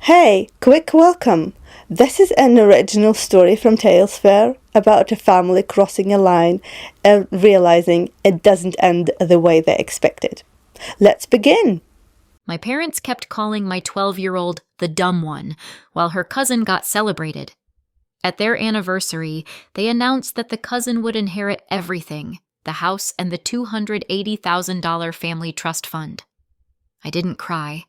Hey, quick welcome! This is an original story from TalesSphere about a family crossing a line and realizing it doesn't end the way they expected. Let's begin! My parents kept calling my 12-year-old the dumb one, while her cousin got celebrated. At their anniversary, they announced that the cousin would inherit everything, the house and the $280,000 family trust fund. I didn't cry.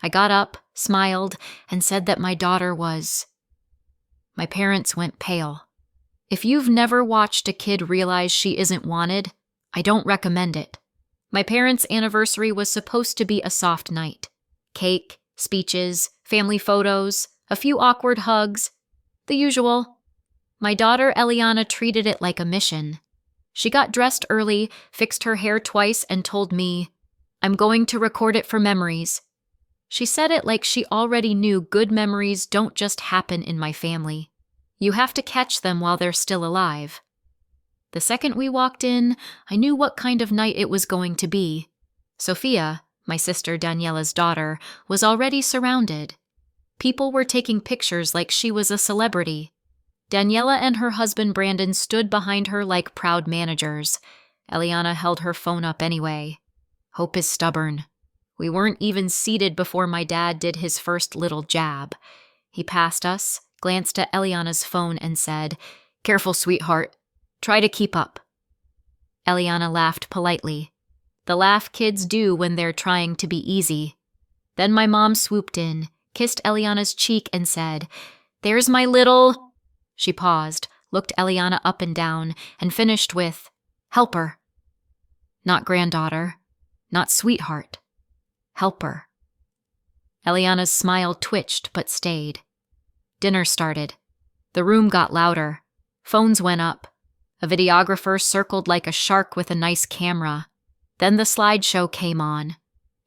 I got up, smiled, and said that my daughter was... My parents went pale. If you've never watched a kid realize she isn't wanted, I don't recommend it. My parents' anniversary was supposed to be a soft night. Cake, speeches, family photos, a few awkward hugs, the usual. My daughter Eliana treated it like a mission. She got dressed early, fixed her hair twice, and told me, "I'm going to record it for memories." She said it like she already knew good memories don't just happen in my family. You have to catch them while they're still alive. The second we walked in, I knew what kind of night it was going to be. Sophia, my sister Daniela's daughter, was already surrounded. People were taking pictures like she was a celebrity. Daniela and her husband Brandon stood behind her like proud managers. Eliana held her phone up anyway. Hope is stubborn. We weren't even seated before my dad did his first little jab. He passed us, glanced at Eliana's phone, and said, "Careful, sweetheart. Try to keep up." Eliana laughed politely. The laugh kids do when they're trying to be easy. Then my mom swooped in, kissed Eliana's cheek, and said, "There's my little..." She paused, looked Eliana up and down, and finished with, "Helper." Not granddaughter, not sweetheart. Helper. Eliana's smile twitched but stayed. Dinner started. The room got louder. Phones went up. A videographer circled like a shark with a nice camera. Then the slideshow came on.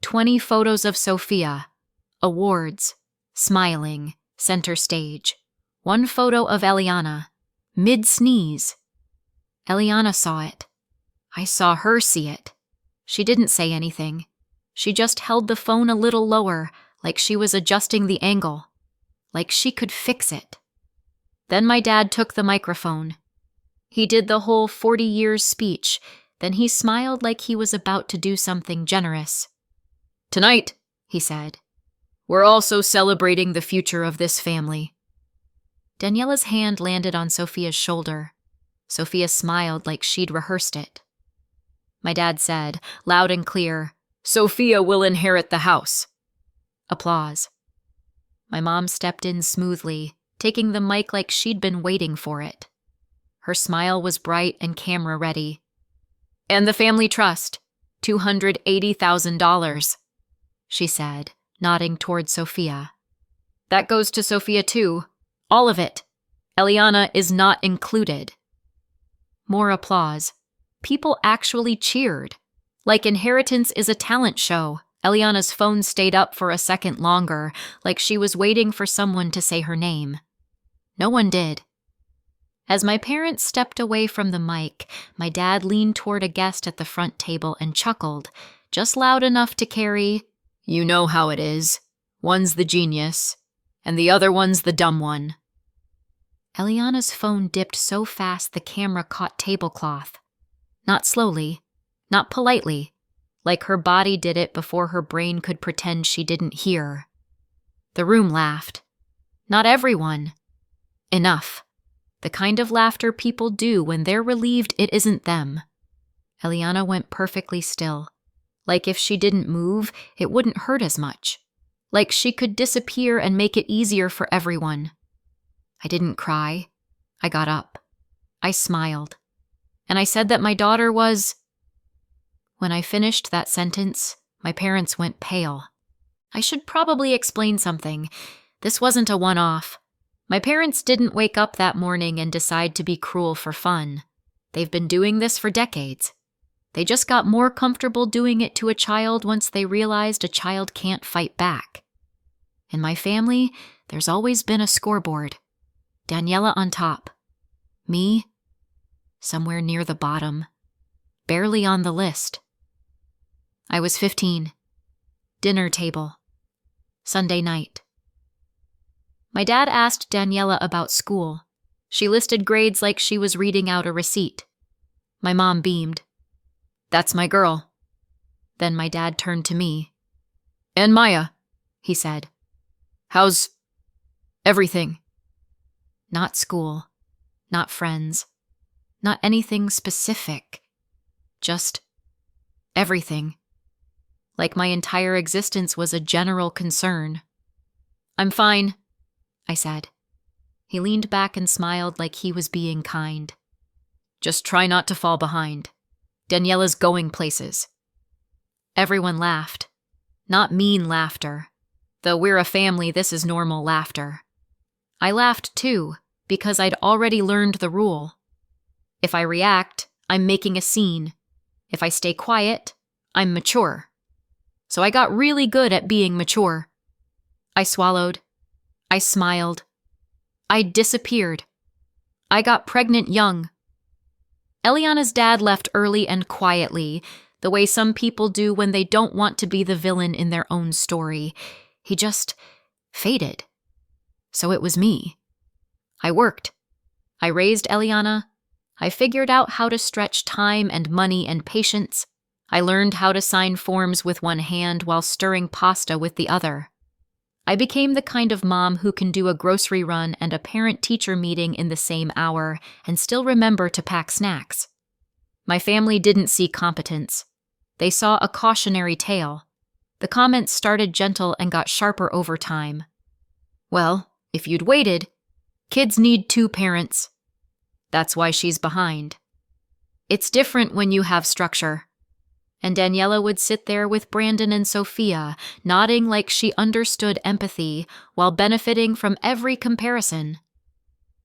20 photos of Sophia. Awards. Smiling. Center stage. One photo of Eliana. Mid-sneeze. Eliana saw it. I saw her see it. She didn't say anything. She just held the phone a little lower, like she was adjusting the angle. Like she could fix it. Then my dad took the microphone. He did the whole 40 years speech, then he smiled like he was about to do something generous. "Tonight," he said, "we're also celebrating the future of this family." Daniela's hand landed on Sophia's shoulder. Sophia smiled like she'd rehearsed it. My dad said, loud and clear, "Sophia will inherit the house." Applause. My mom stepped in smoothly, taking the mic like she'd been waiting for it. Her smile was bright and camera ready. "And the family trust, $280,000, she said, nodding toward Sophia. "That goes to Sophia too. All of it. Eliana is not included." More applause. People actually cheered. Like Inheritance is a talent show. Eliana's phone stayed up for a second longer, like she was waiting for someone to say her name. No one did. As my parents stepped away from the mic, my dad leaned toward a guest at the front table and chuckled, just loud enough to carry, "You know how it is. One's the genius, and the other one's the dumb one." Eliana's phone dipped so fast the camera caught tablecloth. Not slowly, not politely, like her body did it before her brain could pretend she didn't hear. The room laughed. Not everyone. Enough. The kind of laughter people do when they're relieved it isn't them. Eliana went perfectly still. Like if she didn't move, it wouldn't hurt as much. Like she could disappear and make it easier for everyone. I didn't cry. I got up. I smiled. And I said that my daughter was... When I finished that sentence, my parents went pale. I should probably explain something. This wasn't a one-off. My parents didn't wake up that morning and decide to be cruel for fun. They've been doing this for decades. They just got more comfortable doing it to a child once they realized a child can't fight back. In my family, there's always been a scoreboard. Daniela on top. Me, somewhere near the bottom. Barely on the list. I was 15. Dinner table. Sunday night. My dad asked Daniela about school. She listed grades like she was reading out a receipt. My mom beamed. "That's my girl." Then my dad turned to me. "And Maya," he said. "How's everything?" Not school, not friends, not anything specific. Just everything. Like my entire existence was a general concern. "I'm fine," I said. He leaned back and smiled like he was being kind. "Just try not to fall behind. Daniela's going places." Everyone laughed. Not mean laughter. Though we're a family, this is normal laughter. I laughed too, because I'd already learned the rule. If I react, I'm making a scene. If I stay quiet, I'm mature. So I got really good at being mature. I swallowed. I smiled. I disappeared. I got pregnant young. Eliana's dad left early and quietly, the way some people do when they don't want to be the villain in their own story. He just faded. So it was me. I worked. I raised Eliana. I figured out how to stretch time and money and patience. I learned how to sign forms with one hand while stirring pasta with the other. I became the kind of mom who can do a grocery run and a parent-teacher meeting in the same hour and still remember to pack snacks. My family didn't see competence. They saw a cautionary tale. The comments started gentle and got sharper over time. "Well, if you'd waited, kids need 2 parents. That's why she's behind. It's different when you have structure." And Daniela would sit there with Brandon and Sophia, nodding like she understood empathy while benefiting from every comparison.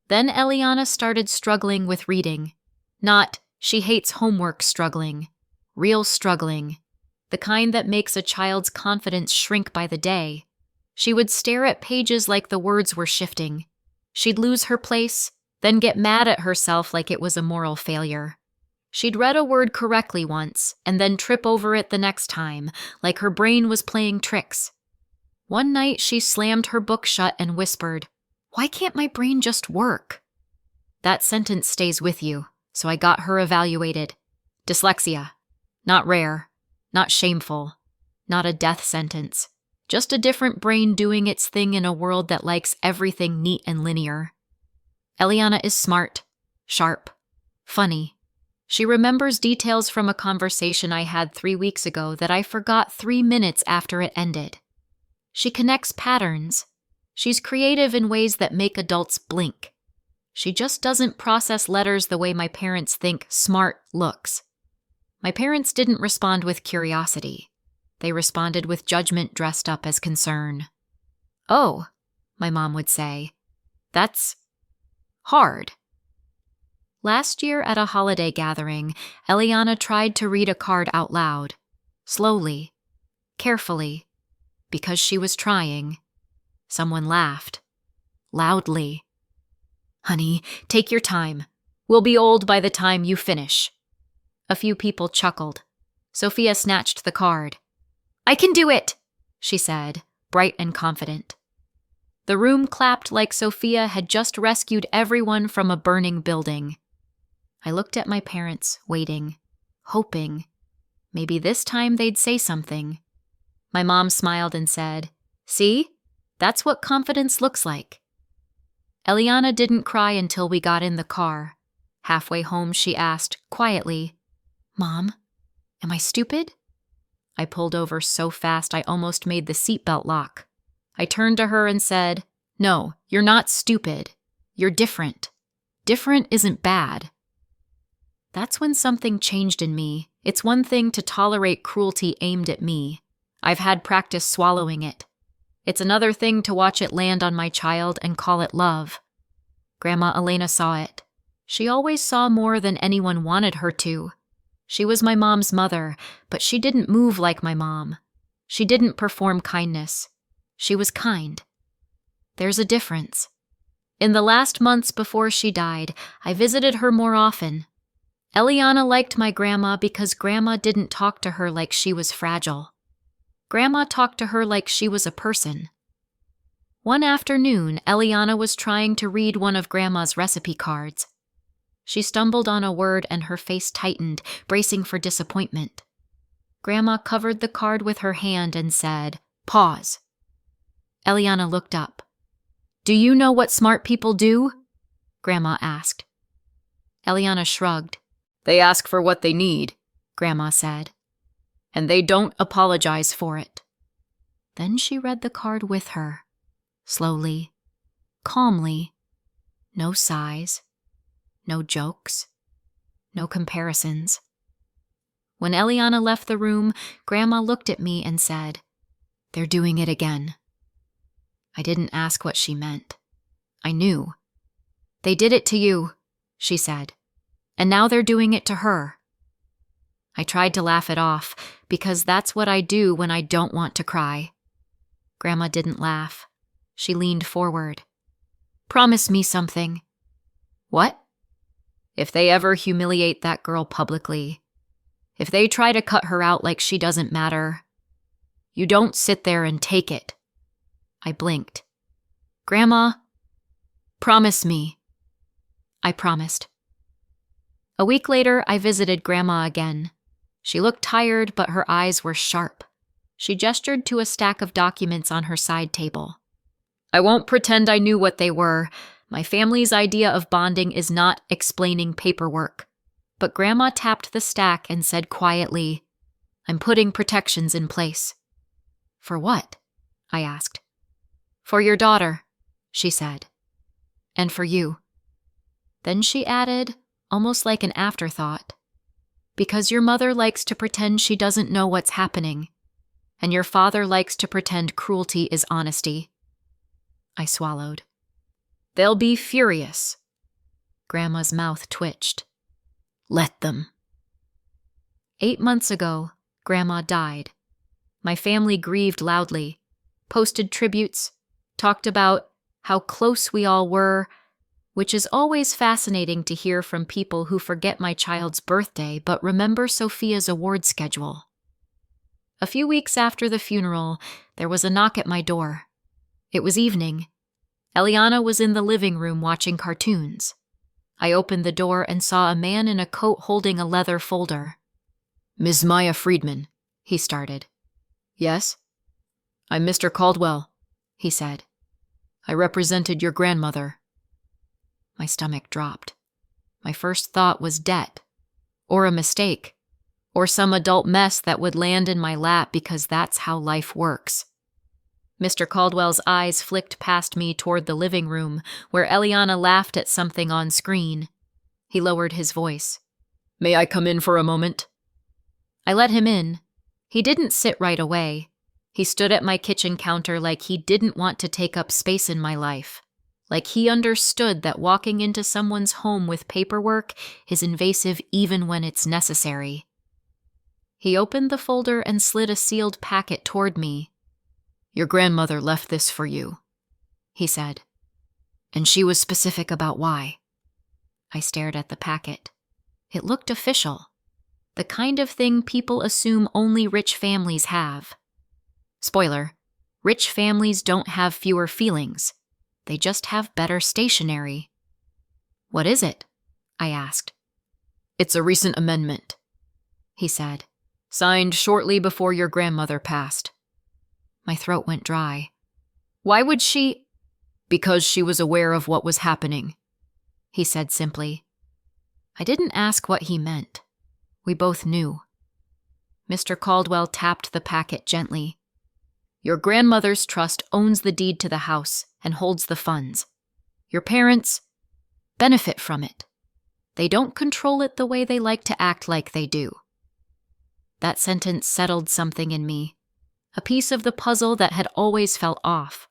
Then Eliana started struggling with reading. Not, she hates homework struggling. Real struggling. The kind that makes a child's confidence shrink by the day. She would stare at pages like the words were shifting. She'd lose her place, then get mad at herself like it was a moral failure. She'd read a word correctly once, and then trip over it the next time, like her brain was playing tricks. One night she slammed her book shut and whispered, "Why can't my brain just work?" That sentence stays with you, so I got her evaluated. Dyslexia. Not rare, not shameful, not a death sentence. Just a different brain doing its thing in a world that likes everything neat and linear. Eliana is smart, sharp, funny. She remembers details from a conversation I had 3 weeks ago that I forgot 3 minutes after it ended. She connects patterns. She's creative in ways that make adults blink. She just doesn't process letters the way my parents think smart looks. My parents didn't respond with curiosity. They responded with judgment dressed up as concern. "Oh," my mom would say, "that's hard." Last year at a holiday gathering, Eliana tried to read a card out loud, slowly, carefully, because she was trying. Someone laughed, loudly. "Honey, take your time. We'll be old by the time you finish." A few people chuckled. Sophia snatched the card. "I can do it," she said, bright and confident. The room clapped like Sophia had just rescued everyone from a burning building. I looked at my parents, waiting, hoping. Maybe this time they'd say something. My mom smiled and said, "See? That's what confidence looks like." Eliana didn't cry until we got in the car. Halfway home, she asked, quietly, "Mom, am I stupid?" I pulled over so fast I almost made the seatbelt lock. I turned to her and said, "No, you're not stupid. You're different. Different isn't bad." That's when something changed in me. It's one thing to tolerate cruelty aimed at me. I've had practice swallowing it. It's another thing to watch it land on my child and call it love. Grandma Elena saw it. She always saw more than anyone wanted her to. She was my mom's mother, but she didn't move like my mom. She didn't perform kindness. She was kind. There's a difference. In the last months before she died, I visited her more often. Eliana liked my grandma because Grandma didn't talk to her like she was fragile. Grandma talked to her like she was a person. One afternoon, Eliana was trying to read one of Grandma's recipe cards. She stumbled on a word and her face tightened, bracing for disappointment. Grandma covered the card with her hand and said, "Pause." Eliana looked up. "Do you know what smart people do?" Grandma asked. Eliana shrugged. "They ask for what they need," Grandma said. "And they don't apologize for it." Then she read the card with her, slowly, calmly. No sighs, no jokes, no comparisons. When Eliana left the room, Grandma looked at me and said, "They're doing it again." I didn't ask what she meant. I knew. "They did it to you," she said, "and now they're doing it to her." I tried to laugh it off, because that's what I do when I don't want to cry. Grandma didn't laugh. She leaned forward. "Promise me something." "What?" "If they ever humiliate that girl publicly, if they try to cut her out like she doesn't matter, you don't sit there and take it." I blinked. "Grandma, promise me." I promised. A week later, I visited Grandma again. She looked tired, but her eyes were sharp. She gestured to a stack of documents on her side table. "I won't pretend I knew what they were. My family's idea of bonding is not explaining paperwork." But Grandma tapped the stack and said quietly, "I'm putting protections in place." "For what?" I asked. "For your daughter," she said. "And for you." Then she added, almost like an afterthought, "Because your mother likes to pretend she doesn't know what's happening, and your father likes to pretend cruelty is honesty." I swallowed. "They'll be furious." Grandma's mouth twitched. "Let them." 8 months ago, Grandma died. My family grieved loudly, posted tributes, talked about how close we all were, which is always fascinating to hear from people who forget my child's birthday but remember Sophia's award schedule. A few weeks after the funeral, there was a knock at my door. It was evening. Eliana was in the living room watching cartoons. I opened the door and saw a man in a coat holding a leather folder. "Ms. Maya Friedman," he started. "Yes?" "I'm Mr. Caldwell," he said. "I represented your grandmother." My stomach dropped. My first thought was debt, or a mistake, or some adult mess that would land in my lap because that's how life works. Mr. Caldwell's eyes flicked past me toward the living room, where Eliana laughed at something on screen. He lowered his voice. "May I come in for a moment?" I let him in. He didn't sit right away. He stood at my kitchen counter like he didn't want to take up space in my life, like he understood that walking into someone's home with paperwork is invasive even when it's necessary. He opened the folder and slid a sealed packet toward me. "Your grandmother left this for you," he said. "And she was specific about why." I stared at the packet. It looked official. The kind of thing people assume only rich families have. Spoiler, rich families don't have fewer feelings. They just have better stationery. "What is it?" I asked. "It's a recent amendment," he said. "Signed shortly before your grandmother passed." My throat went dry. "Why would she—" "Because she was aware of what was happening," he said simply. I didn't ask what he meant. We both knew. Mr. Caldwell tapped the packet gently. "Your grandmother's trust owns the deed to the house and holds the funds. Your parents benefit from it. They don't control it the way they like to act like they do." That sentence settled something in me, a piece of the puzzle that had always felt off.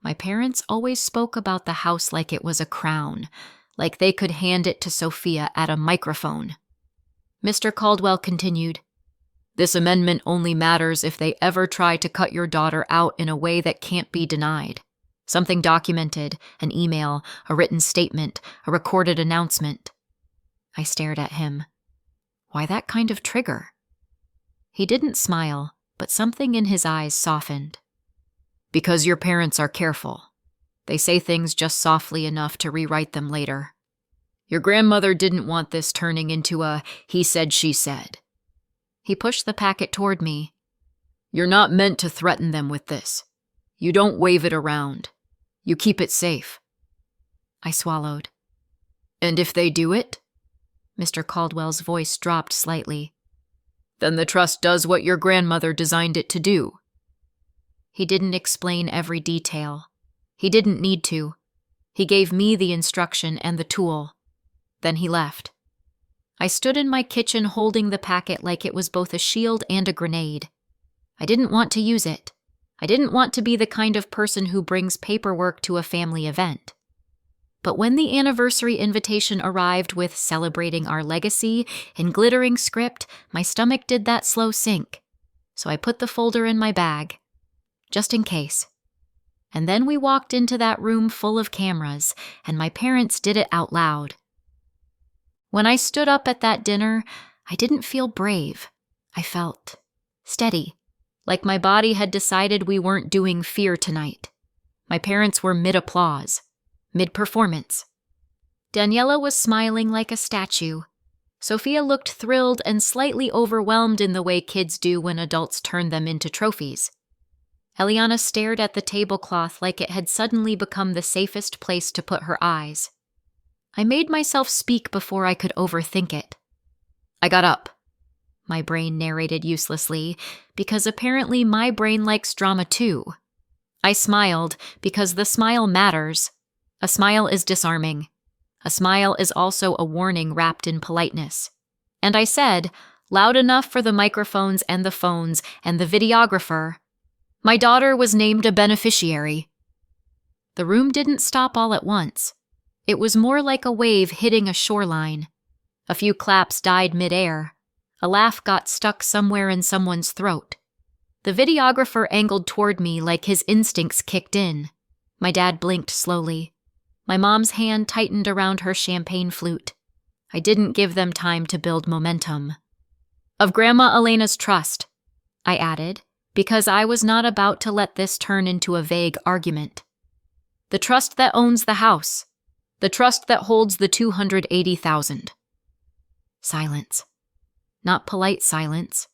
My parents always spoke about the house like it was a crown, like they could hand it to Sophia at a microphone. Mr. Caldwell continued, "This amendment only matters if they ever try to cut your daughter out in a way that can't be denied. Something documented, an email, a written statement, a recorded announcement." I stared at him. Why that kind of trigger? He didn't smile, but something in his eyes softened. Because your parents are careful. They say things just softly enough to rewrite them later. Your grandmother didn't want this turning into a he said, she said. He pushed the packet toward me. You're not meant to threaten them with this. You don't wave it around. You keep it safe. I swallowed. And if they do it? Mr. Caldwell's voice dropped slightly. Then the trust does what your grandmother designed it to do. He didn't explain every detail. He didn't need to. He gave me the instruction and the tool. Then he left. I stood in my kitchen holding the packet like it was both a shield and a grenade. I didn't want to use it. I didn't want to be the kind of person who brings paperwork to a family event. But when the anniversary invitation arrived with celebrating our legacy in glittering script, my stomach did that slow sink. So I put the folder in my bag, just in case. And then we walked into that room full of cameras, and my parents did it out loud. When I stood up at that dinner, I didn't feel brave. I felt steady, like my body had decided we weren't doing fear tonight. My parents were mid-applause. Mid-performance. Daniela was smiling like a statue. Sophia looked thrilled and slightly overwhelmed in the way kids do when adults turn them into trophies. Eliana stared at the tablecloth like it had suddenly become the safest place to put her eyes. I made myself speak before I could overthink it. I got up. My brain narrated uselessly, because apparently my brain likes drama too. I smiled, because the smile matters. A smile is disarming. A smile is also a warning wrapped in politeness. And I said, loud enough for the microphones and the phones and the videographer, my daughter was named a beneficiary. The room didn't stop all at once. It was more like a wave hitting a shoreline. A few claps died midair. A laugh got stuck somewhere in someone's throat. The videographer angled toward me like his instincts kicked in. My dad blinked slowly. My mom's hand tightened around her champagne flute. I didn't give them time to build momentum. Of Grandma Elena's trust, I added, because I was not about to let this turn into a vague argument. The trust that owns the house. The trust that holds the $280,000. Silence. Not polite silence.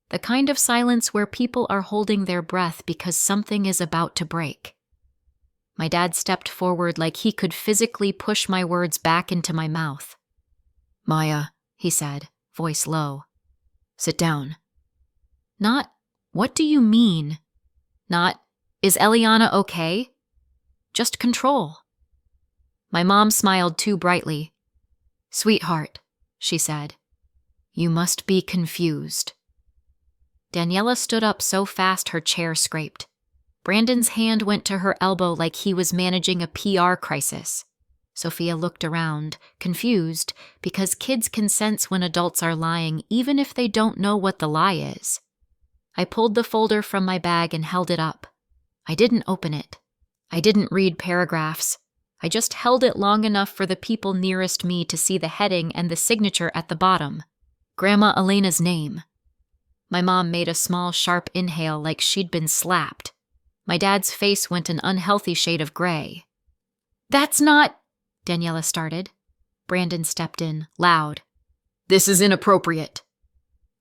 The kind of silence where people are holding their breath because something is about to break. My dad stepped forward like he could physically push my words back into my mouth. Maya, he said, voice low. Sit down. Not, what do you mean? Not, is Eliana okay? Just control. My mom smiled too brightly. Sweetheart, she said, you must be confused. Daniela stood up so fast her chair scraped. Brandon's hand went to her elbow like he was managing a PR crisis. Sophia looked around, confused, because kids can sense when adults are lying even if they don't know what the lie is. I pulled the folder from my bag and held it up. I didn't open it. I didn't read paragraphs. I just held it long enough for the people nearest me to see the heading and the signature at the bottom. Grandma Elena's name. My mom made a small, sharp inhale like she'd been slapped. My dad's face went an unhealthy shade of gray. That's not... Daniela started. Brandon stepped in, loud. This is inappropriate.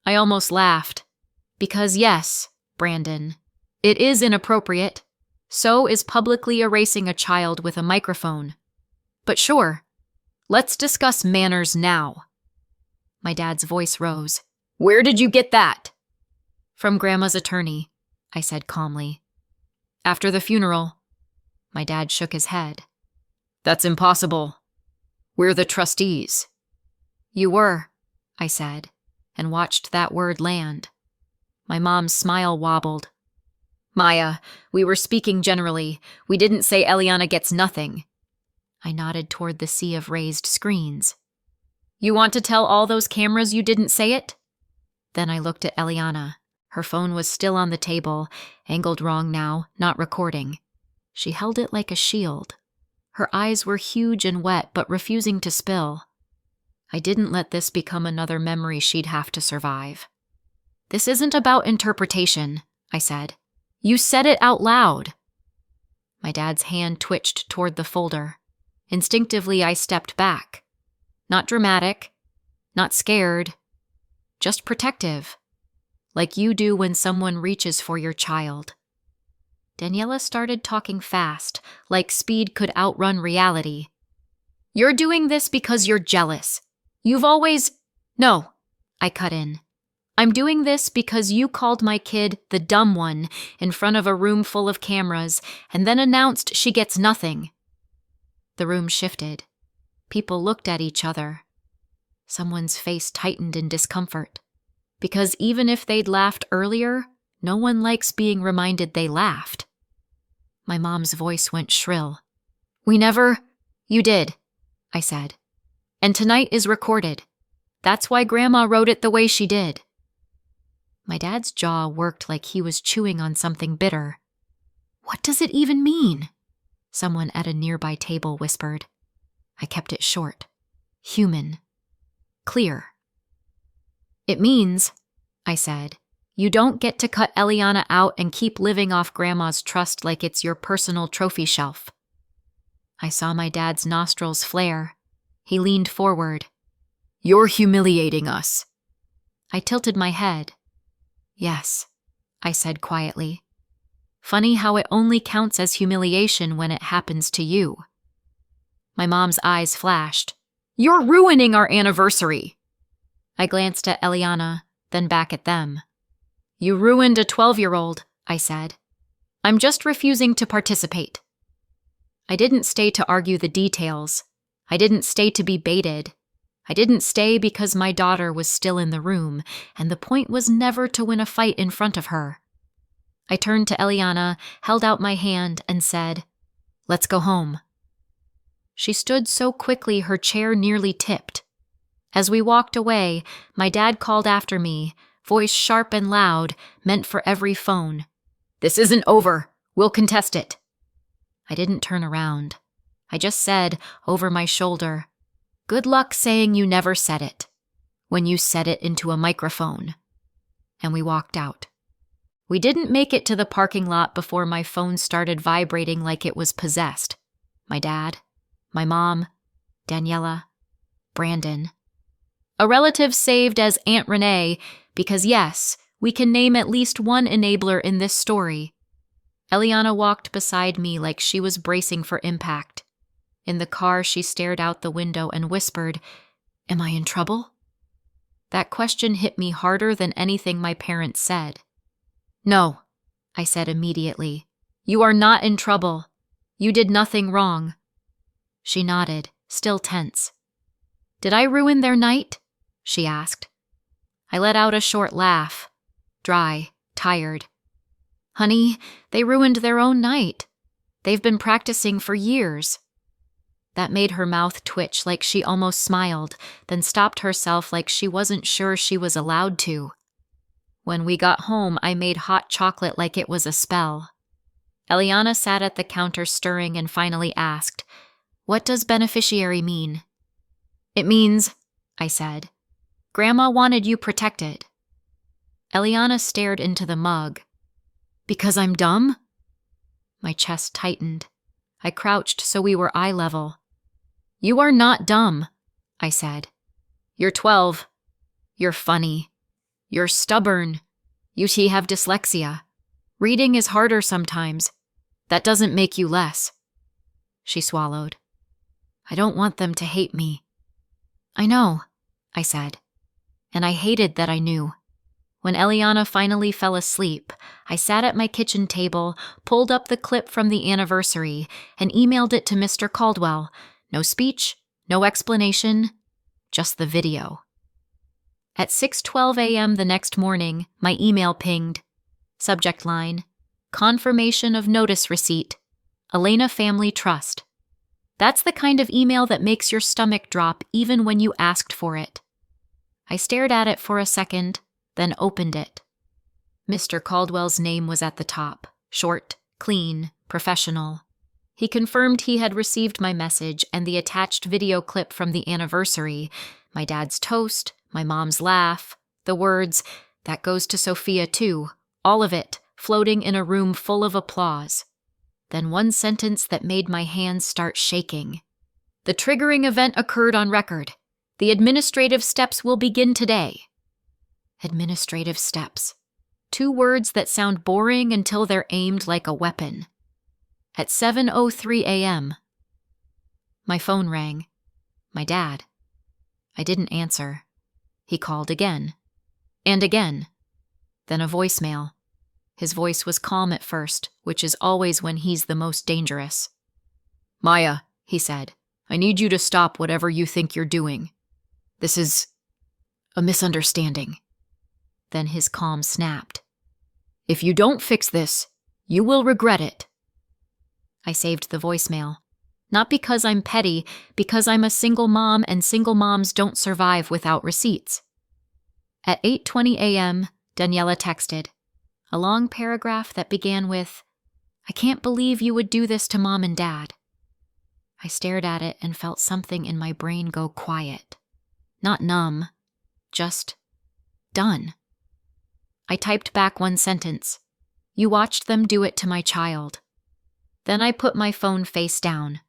I almost laughed. Because yes, Brandon, it is inappropriate. So is publicly erasing a child with a microphone. But sure, let's discuss manners now. My dad's voice rose. Where did you get that? From Grandma's attorney, I said calmly. After the funeral. My dad shook his head. That's impossible. We're the trustees. You were, I said, and watched that word land. My mom's smile wobbled. Maya, we were speaking generally. We didn't say Eliana gets nothing. I nodded toward the sea of raised screens. You want to tell all those cameras you didn't say it? Then I looked at Eliana. Her phone was still on the table, angled wrong now, not recording. She held it like a shield. Her eyes were huge and wet, but refusing to spill. I didn't let this become another memory she'd have to survive. This isn't about interpretation, I said. You said it out loud. My dad's hand twitched toward the folder. Instinctively, I stepped back. Not dramatic, not scared, just protective, like you do when someone reaches for your child. Daniela started talking fast, like speed could outrun reality. You're doing this because you're jealous. You've always... No, I cut in. I'm doing this because you called my kid the dumb one in front of a room full of cameras and then announced she gets nothing. The room shifted. People looked at each other. Someone's face tightened in discomfort. Because even if they'd laughed earlier, no one likes being reminded they laughed. My mom's voice went shrill. You did, I said. And tonight is recorded. That's why Grandma wrote it the way she did. My dad's jaw worked like he was chewing on something bitter. What does it even mean? Someone at a nearby table whispered. I kept it short. Human. Clear. It means, I said, you don't get to cut Eliana out and keep living off Grandma's trust like it's your personal trophy shelf. I saw my dad's nostrils flare. He leaned forward. You're humiliating us. I tilted my head. Yes, I said quietly. Funny how it only counts as humiliation when it happens to you. My mom's eyes flashed. You're ruining our anniversary. I glanced at Eliana, then back at them. You ruined a 12-year-old, I said. I'm just refusing to participate. I didn't stay to argue the details. I didn't stay to be baited. I didn't stay because my daughter was still in the room, and the point was never to win a fight in front of her. I turned to Eliana, held out my hand, and said, Let's go home. She stood so quickly her chair nearly tipped. As we walked away, my dad called after me, voice sharp and loud, meant for every phone. This isn't over. We'll contest it. I didn't turn around. I just said, over my shoulder, Good luck saying you never said it, when you said it into a microphone. And we walked out. We didn't make it to the parking lot before my phone started vibrating like it was possessed. My dad, my mom, Daniela, Brandon. A relative saved as Aunt Renee, because yes, we can name at least one enabler in this story. Eliana walked beside me like she was bracing for impact. In the car, she stared out the window and whispered, Am I in trouble? That question hit me harder than anything my parents said. No, I said immediately. You are not in trouble. You did nothing wrong. She nodded, still tense. Did I ruin their night? She asked. I let out a short laugh, dry, tired. Honey, they ruined their own night. They've been practicing for years. That made her mouth twitch like she almost smiled, then stopped herself like she wasn't sure she was allowed to. When we got home, I made hot chocolate like it was a spell. Eliana sat at the counter stirring and finally asked, What does beneficiary mean? It means, I said, Grandma wanted you protected. Eliana stared into the mug. Because I'm dumb? My chest tightened. I crouched so we were eye level. You are not dumb, I said. You're 12. You're funny. You're stubborn. You have dyslexia. Reading is harder sometimes. That doesn't make you less. She swallowed. I don't want them to hate me. I know, I said. And I hated that I knew. When Eliana finally fell asleep, I sat at my kitchen table, pulled up the clip from the anniversary, and emailed it to Mr. Caldwell. No speech, no explanation, just the video. At 6:12 a.m. the next morning, my email pinged. Subject line, Confirmation of notice receipt. Elena Family Trust. That's the kind of email that makes your stomach drop even when you asked for it. I stared at it for a second, then opened it. Mr. Caldwell's name was at the top, short, clean, professional. He confirmed he had received my message and the attached video clip from the anniversary, my dad's toast, my mom's laugh, the words, That goes to Sophia too, all of it, floating in a room full of applause. then one sentence that made my hands start shaking. The triggering event occurred on record. The administrative steps will begin today. Administrative steps. 2 words that sound boring until they're aimed like a weapon. At 7:03 a.m. My phone rang. My dad. I didn't answer. He called again. And again. Then a voicemail. His voice was calm at first, which is always when he's the most dangerous. "Maya," he said, "I need you to stop whatever you think you're doing. This is a misunderstanding." Then his calm snapped. "If you don't fix this, you will regret it." I saved the voicemail. Not because I'm petty, because I'm a single mom and single moms don't survive without receipts. At 8:20 a.m., Daniela texted. A long paragraph that began with, "I can't believe you would do this to Mom and Dad." I stared at it and felt something in my brain go quiet. Not numb, just done. I typed back one sentence. "You watched them do it to my child." Then I put my phone face down.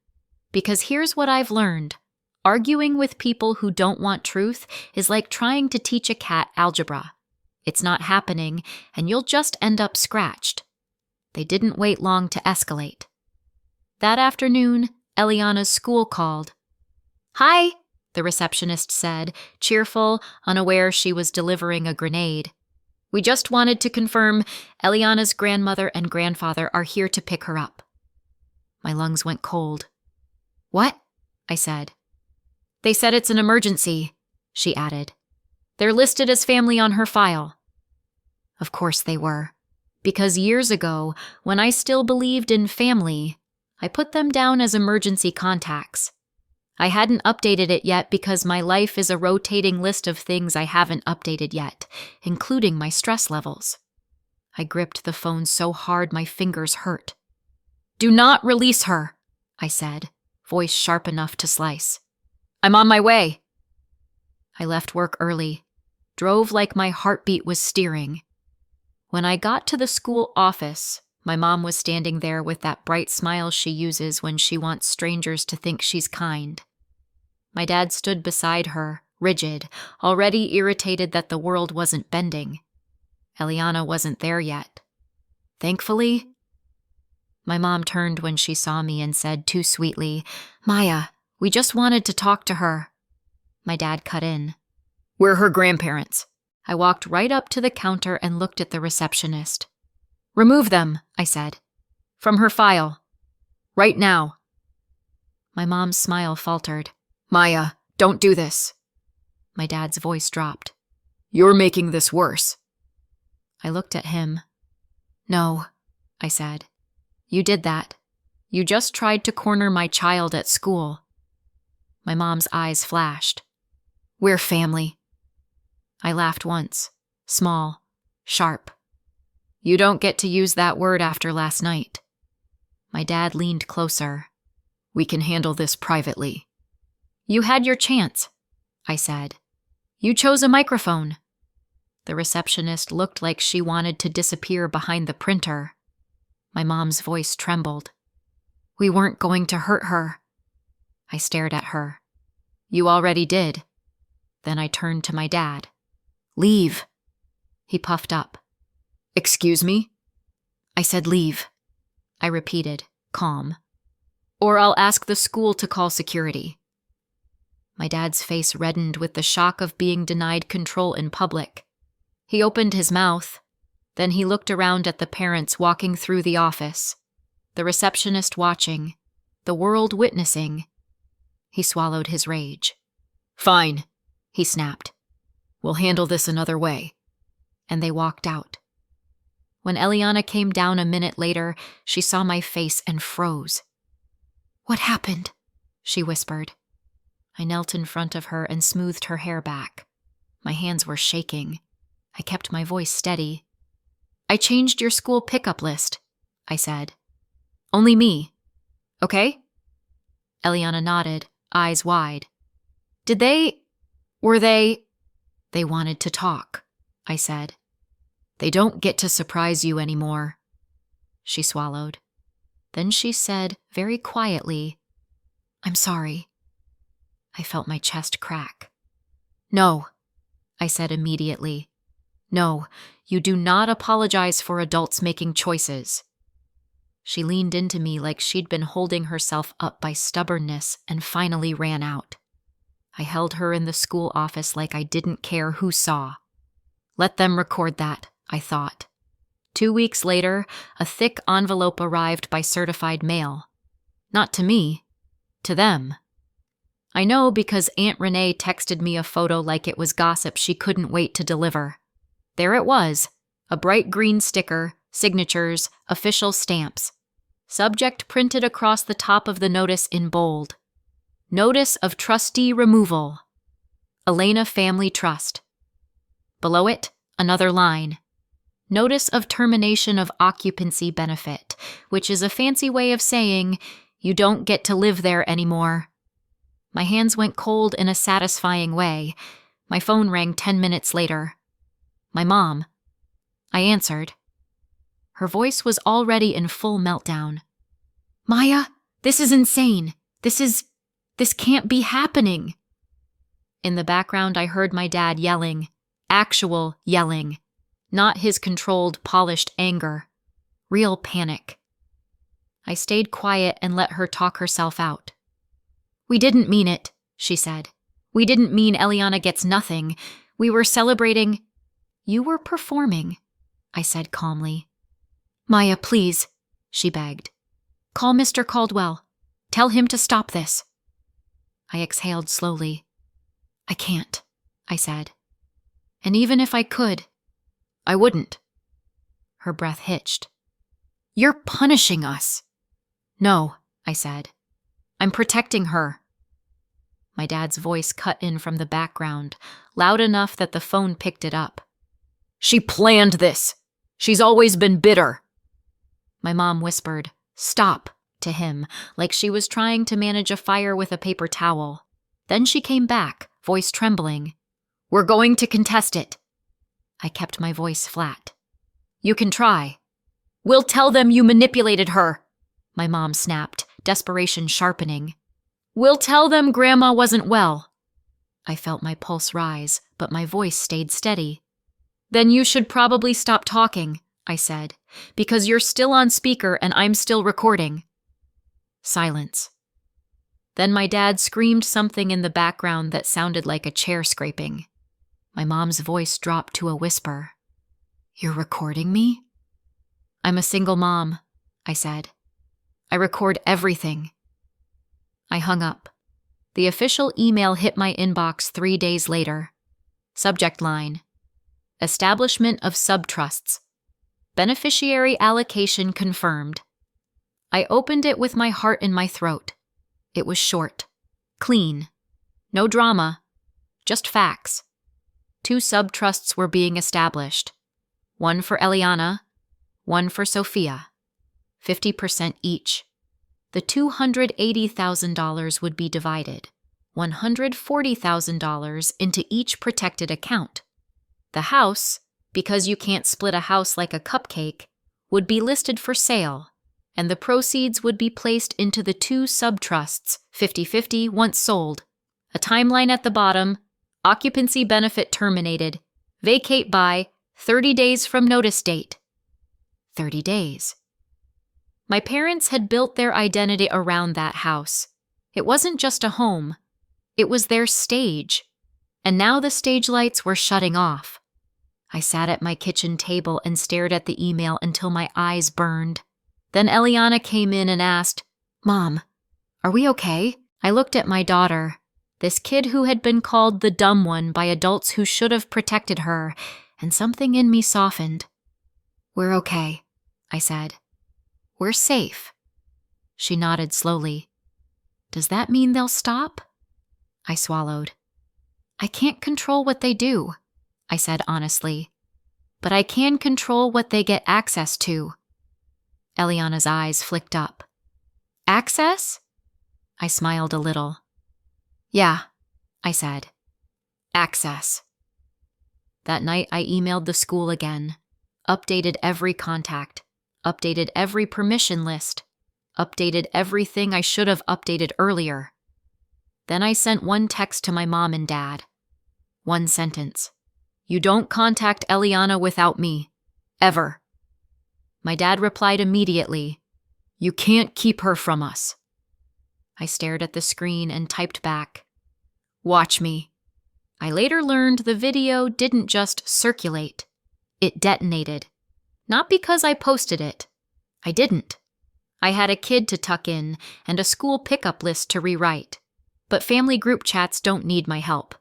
Because here's what I've learned. Arguing with people who don't want truth is like trying to teach a cat algebra. It's not happening, and you'll just end up scratched. They didn't wait long to escalate. That afternoon, Eliana's school called. "Hi," the receptionist said, cheerful, unaware she was delivering a grenade. "We just wanted to confirm Eliana's grandmother and grandfather are here to pick her up." My lungs went cold. "What?" I said. "They said it's an emergency," she added. "They're listed as family on her file." Of course they were. Because years ago, when I still believed in family, I put them down as emergency contacts. I hadn't updated it yet because my life is a rotating list of things I haven't updated yet, including my stress levels. I gripped the phone so hard my fingers hurt. "Do not release her," I said, voice sharp enough to slice. "I'm on my way." I left work early, drove like my heartbeat was steering. When I got to the school office, my mom was standing there with that bright smile she uses when she wants strangers to think she's kind. My dad stood beside her, rigid, already irritated that the world wasn't bending. Eliana wasn't there yet. Thankfully. My mom turned when she saw me and said too sweetly, "Maya, we just wanted to talk to her." My dad cut in. "We're her grandparents." I walked right up to the counter and looked at the receptionist. "Remove them," I said. "From her file. Right now." My mom's smile faltered. "Maya, don't do this." My dad's voice dropped. "You're making this worse." I looked at him. "No," I said. "You did that. You just tried to corner my child at school." My mom's eyes flashed. "We're family." I laughed once, small, sharp. "You don't get to use that word after last night." My dad leaned closer. "We can handle this privately." "You had your chance," I said. "You chose a microphone." The receptionist looked like she wanted to disappear behind the printer. My mom's voice trembled. "We weren't going to hurt her." I stared at her. "You already did." Then I turned to my dad. "Leave." He puffed up. "Excuse me?" I said leave. I repeated, calm. "Or I'll ask the school to call security." My dad's face reddened with the shock of being denied control in public. He opened his mouth. Then he looked around at the parents walking through the office, the receptionist watching, the world witnessing. He swallowed his rage. "Fine," he snapped. "We'll handle this another way." And they walked out. When Eliana came down a minute later, she saw my face and froze. "What happened?" she whispered. I knelt in front of her and smoothed her hair back. My hands were shaking. I kept my voice steady. "I changed your school pickup list," I said. "Only me. Okay?" Eliana nodded, eyes wide. Were they? "They wanted to talk," I said. "They don't get to surprise you anymore." She swallowed. Then she said very quietly, "I'm sorry." I felt my chest crack. "No," I said immediately. "No, you do not apologize for adults making choices." She leaned into me like she'd been holding herself up by stubbornness and finally ran out. I held her in the school office like I didn't care who saw. Let them record that, I thought. 2 weeks later, a thick envelope arrived by certified mail. Not to me, to them. I know because Aunt Renee texted me a photo like it was gossip she couldn't wait to deliver. There it was, a bright green sticker, signatures, official stamps. Subject printed across the top of the notice in bold. Notice of trustee removal. Elena Family Trust. Below it, another line. Notice of termination of occupancy benefit, which is a fancy way of saying you don't get to live there anymore. My hands went cold in a satisfying way. My phone rang 10 minutes later. My mom. I answered. Her voice was already in full meltdown. "Maya, this is insane. This can't be happening." In the background, I heard my dad yelling. Actual yelling. Not his controlled, polished anger. Real panic. I stayed quiet and let her talk herself out. "We didn't mean it," she said. "We didn't mean Eliana gets nothing. We were celebrating—" "You were performing," I said calmly. "Maya, please," she begged. "Call Mr. Caldwell. Tell him to stop this." I exhaled slowly. "I can't," I said. "And even if I could, I wouldn't." Her breath hitched. "You're punishing us." "No," I said. "I'm protecting her." My dad's voice cut in from the background, loud enough that the phone picked it up. "She planned this. She's always been bitter." My mom whispered, "Stop," to him, like she was trying to manage a fire with a paper towel. Then she came back, voice trembling. "We're going to contest it." I kept my voice flat. "You can try." "We'll tell them you manipulated her," my mom snapped, desperation sharpening. "We'll tell them Grandma wasn't well." I felt my pulse rise, but my voice stayed steady. "Then you should probably stop talking," I said, "because you're still on speaker and I'm still recording." Silence. Then my dad screamed something in the background that sounded like a chair scraping. My mom's voice dropped to a whisper. "You're recording me?" "I'm a single mom," I said. "I record everything." I hung up. The official email hit my inbox 3 days later. Subject line: Establishment of subtrusts. Beneficiary allocation confirmed. I opened it with my heart in my throat. It was short, clean, no drama, just facts. 2 subtrusts were being established. One for Eliana, one for Sophia. 50% each. The $280,000 would be divided, $140,000 into each protected account. The house, because you can't split a house like a cupcake, would be listed for sale, and the proceeds would be placed into the 2 subtrusts, 50-50 once sold. A timeline at the bottom: occupancy benefit terminated, vacate by 30 days from notice date. 30 days. My parents had built their identity around that house. It wasn't just a home. It was their stage. And now the stage lights were shutting off. I sat at my kitchen table and stared at the email until my eyes burned. Then Eliana came in and asked, "Mom, are we okay?" I looked at my daughter, this kid who had been called the dumb one by adults who should have protected her, and something in me softened. "We're okay," I said. "We're safe." She nodded slowly. "Does that mean they'll stop?" I swallowed. "I can't control what they do," I said honestly, "but I can control what they get access to." Eliana's eyes flicked up. "Access?" I smiled a little. "Yeah," I said. "Access." That night I emailed the school again, updated every contact, updated every permission list, updated everything I should have updated earlier. Then I sent one text to my mom and dad. One sentence. "You don't contact Eliana without me. Ever." My dad replied immediately, "You can't keep her from us." I stared at the screen and typed back, "Watch me." I later learned the video didn't just circulate. It detonated. Not because I posted it. I didn't. I had a kid to tuck in and a school pickup list to rewrite. But family group chats don't need my help.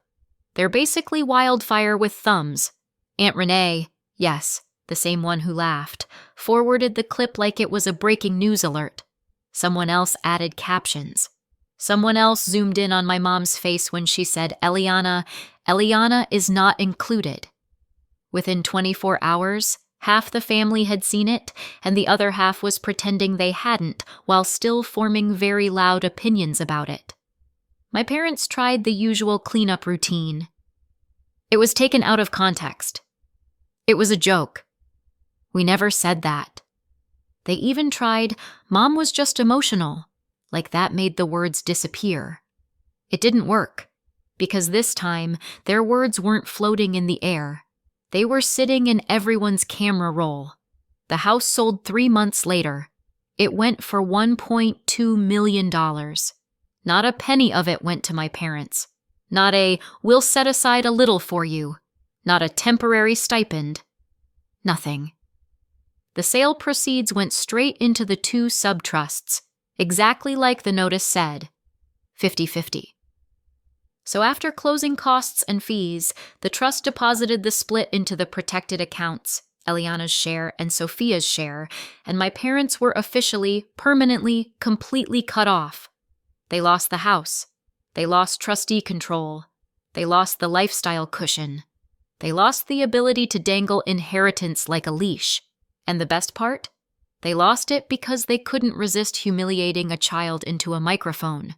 They're basically wildfire with thumbs. Aunt Renee, yes, the same one who laughed, forwarded the clip like it was a breaking news alert. Someone else added captions. Someone else zoomed in on my mom's face when she said, Eliana is not included." Within 24 hours, half the family had seen it, and the other half was pretending they hadn't, while still forming very loud opinions about it. My parents tried the usual cleanup routine. It was taken out of context. It was a joke. We never said that. They even tried, "Mom was just emotional," like that made the words disappear. It didn't work, because this time, their words weren't floating in the air. They were sitting in everyone's camera roll. The house sold 3 months later. It went for $1.2 million. Not a penny of it went to my parents. Not a, "we'll set aside a little for you." Not a temporary stipend. Nothing. The sale proceeds went straight into the 2 sub-trusts, exactly like the notice said, 50-50. So after closing costs and fees, the trust deposited the split into the protected accounts, Eliana's share and Sophia's share, and my parents were officially, permanently, completely cut off. They lost the house. They lost trustee control. They lost the lifestyle cushion. They lost the ability to dangle inheritance like a leash. And the best part? They lost it because they couldn't resist humiliating a child into a microphone.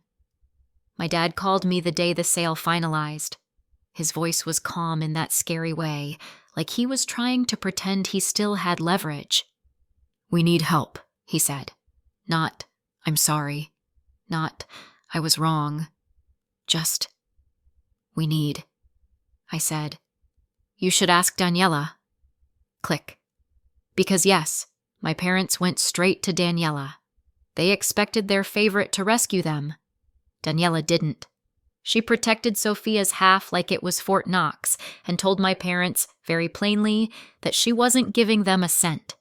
My dad called me the day the sale finalized. His voice was calm in that scary way, like he was trying to pretend he still had leverage. "We need help," he said. Not, "I'm sorry." Not, "I was wrong." Just, "We need." I said, "You should ask Daniela." Click. Because yes, my parents went straight to Daniela. They expected their favorite to rescue them. Daniela didn't. She protected Sophia's half like it was Fort Knox and told my parents, very plainly, that she wasn't giving them a cent.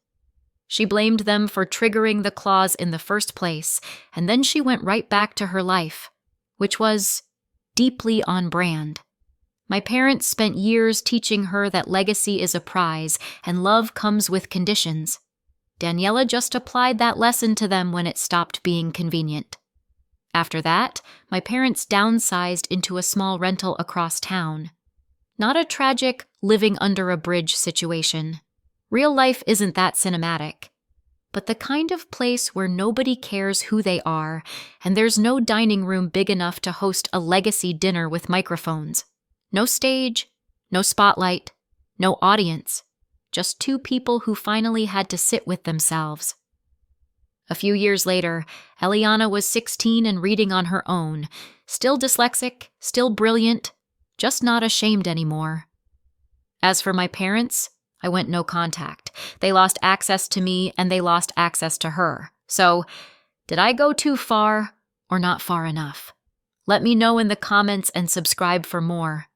She blamed them for triggering the clause in the first place, and then she went right back to her life, which was deeply on brand. My parents spent years teaching her that legacy is a prize and love comes with conditions. Daniela just applied that lesson to them when it stopped being convenient. After that, my parents downsized into a small rental across town. Not a tragic, living under a bridge situation. Real life isn't that cinematic. But the kind of place where nobody cares who they are, and there's no dining room big enough to host a legacy dinner with microphones. No stage, no spotlight, no audience. Just 2 people who finally had to sit with themselves. A few years later, Eliana was 16 and reading on her own, still dyslexic, still brilliant, just not ashamed anymore. As for my parents, I went no contact. They lost access to me and they lost access to her. So, did I go too far or not far enough? Let me know in the comments and subscribe for more.